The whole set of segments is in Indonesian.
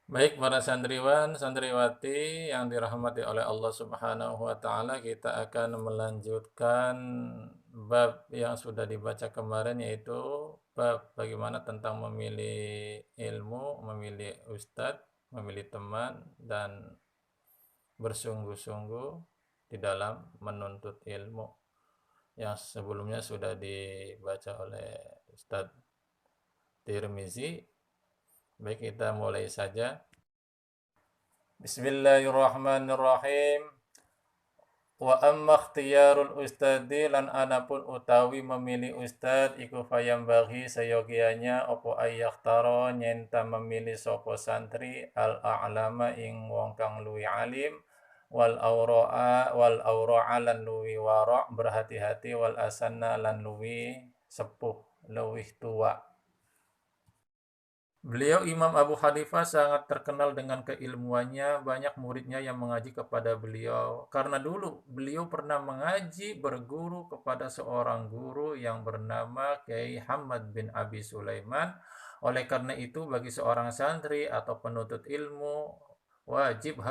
Baik para santriwan, santriwati yang dirahmati oleh Allah Subhanahu wa taala, kita akan melanjutkan bab yang sudah dibaca kemarin, yaitu bab bagaimana tentang memilih ilmu, memilih ustadz, memilih teman, dan bersungguh-sungguh di dalam menuntut ilmu yang sebelumnya sudah dibaca oleh Ustadz Tirmizi. Baik, kita mulai saja. Bismillahirrahmanirrahim. Wa amma ikhtiyarul ustadi lan anapun utawi memilih ustad iku bagi sayogianya opo ayyaktaro nyenta memilih sopo santri al a'lama ing wong kang luwi alim wal auro'a lan luwi warok berhati-hati wal asanna lan luwi sepuh luwih tua. Beliau Imam Abu Hanifah sangat terkenal dengan keilmuannya, banyak muridnya yang mengaji kepada beliau. Karena dulu beliau pernah mengaji berguru kepada seorang guru yang bernama Kiai Hamad bin Abi Sulaiman. Oleh karena itu bagi seorang santri atau penuntut ilmu wajib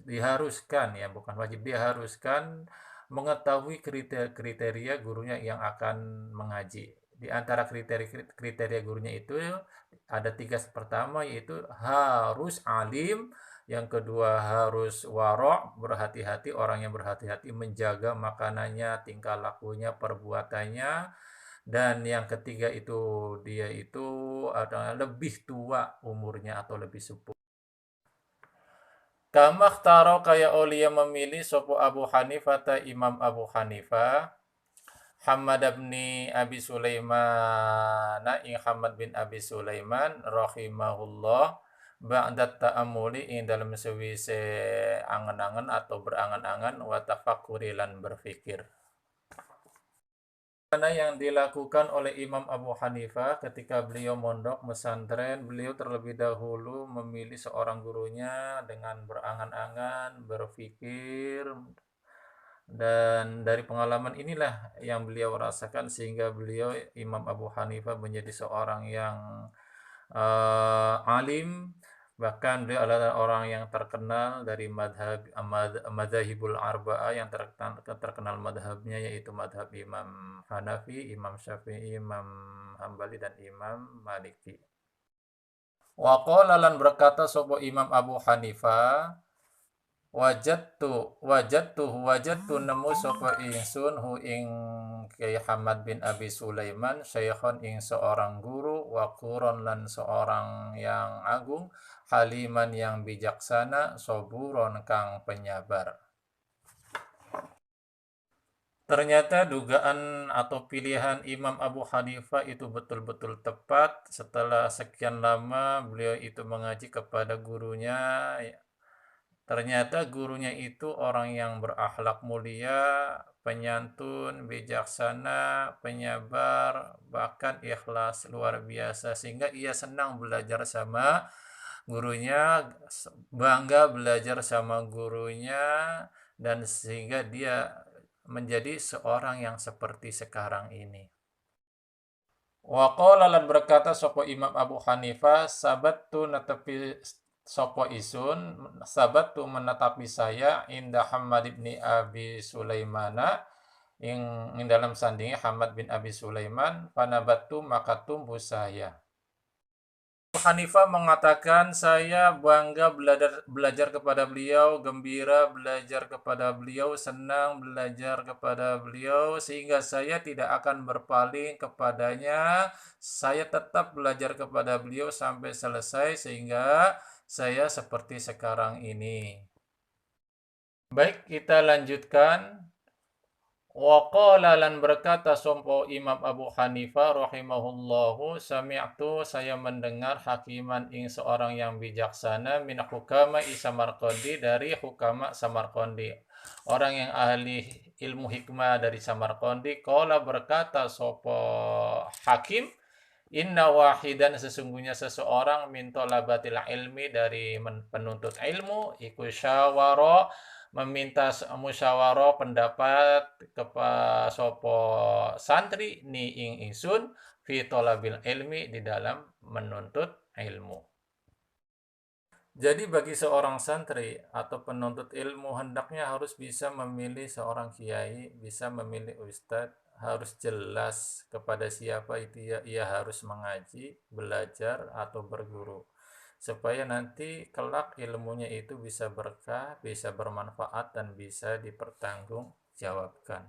diharuskan, ya bukan wajib, diharuskan mengetahui kriteria gurunya yang akan mengaji. Di antara kriteria gurunya itu ada tiga. Pertama yaitu harus alim, yang kedua harus warok, berhati-hati, orang yang berhati-hati menjaga makanannya, tingkah lakunya, perbuatannya, dan yang ketiga itu dia itu adalah lebih tua umurnya atau lebih sepuh. Kamak taro kaya olia memilih sopo Abu Hanifah ta Imam Abu Hanifah Hamad bin Abi Sulaiman ing Hamad bin Abi Sulaiman rahimahullah ba'da ta'amuli ing dalam sewise angen-angen atau berangan-angan wa tafakuri lan berfikir. Mana yang dilakukan oleh Imam Abu Hanifah ketika beliau mondok pesantren, beliau terlebih dahulu memilih seorang gurunya dengan berangan-angan, berfikir, dan dari pengalaman inilah yang beliau rasakan sehingga beliau Imam Abu Hanifah menjadi seorang yang alim, bahkan beliau adalah orang yang terkenal dari madzhabul arba'ah yang terkenal madhabnya, yaitu madhab Imam Hanafi, Imam Syafi'i, Imam Hambali, dan Imam Maliki. Waqala lan berkata sopo Imam Abu Hanifah, wajadtu nemu sapa ingsun hu ing Kyai Hamad bin Abi Sulaiman syekhon ing seorang guru wa quron lan seorang yang agung, haliman yang bijaksana, soburon kang penyabar. Ternyata dugaan atau pilihan Imam Abu Hanifah itu betul-betul tepat. Setelah sekian lama beliau itu mengaji kepada gurunya, ternyata gurunya itu orang yang berakhlak mulia, penyantun, bijaksana, penyabar, bahkan ikhlas luar biasa. Sehingga ia senang belajar sama gurunya, bangga belajar sama gurunya, dan sehingga dia menjadi seorang yang seperti sekarang ini. Waqala lan berkata sopo Imam Abu Hanifah, sabattu netepi sopo isun, sabattu menetapi saya indah Hamad bin Abi Sulaimana ing dalam sandingi Hamad bin Abi Sulaiman, panabatu maka tumbuh saya. Hanifah mengatakan, saya bangga belajar kepada beliau, gembira belajar kepada beliau, senang belajar kepada beliau, sehingga saya tidak akan berpaling kepadanya. Saya tetap belajar kepada beliau sampai selesai, sehingga saya seperti sekarang ini. Baik, kita lanjutkan. Waqala lan berkata sompo Imam Abu Hanifah rahimahullahu, sami'tu saya mendengar hakiman ing seorang yang bijaksana min hukama Samarqandi, dari hukama Samarqandi, orang yang ahli ilmu hikmah dari Samarqandi. Qala berkata sopo hakim, inna wahidan sesungguhnya seseorang min talabatil ilmi dari penuntut ilmu iku syawara meminta musyawarah pendapat kepada sopo santri ni ing ingsun fi talabil ilmi di dalam menuntut ilmu. Jadi bagi seorang santri atau penuntut ilmu hendaknya harus bisa memilih seorang kiai, bisa memilih ustadz, harus jelas kepada siapa itu ia harus mengaji, belajar, atau berguru. Supaya nanti kelak ilmunya itu bisa berkah, bisa bermanfaat, dan bisa dipertanggungjawabkan.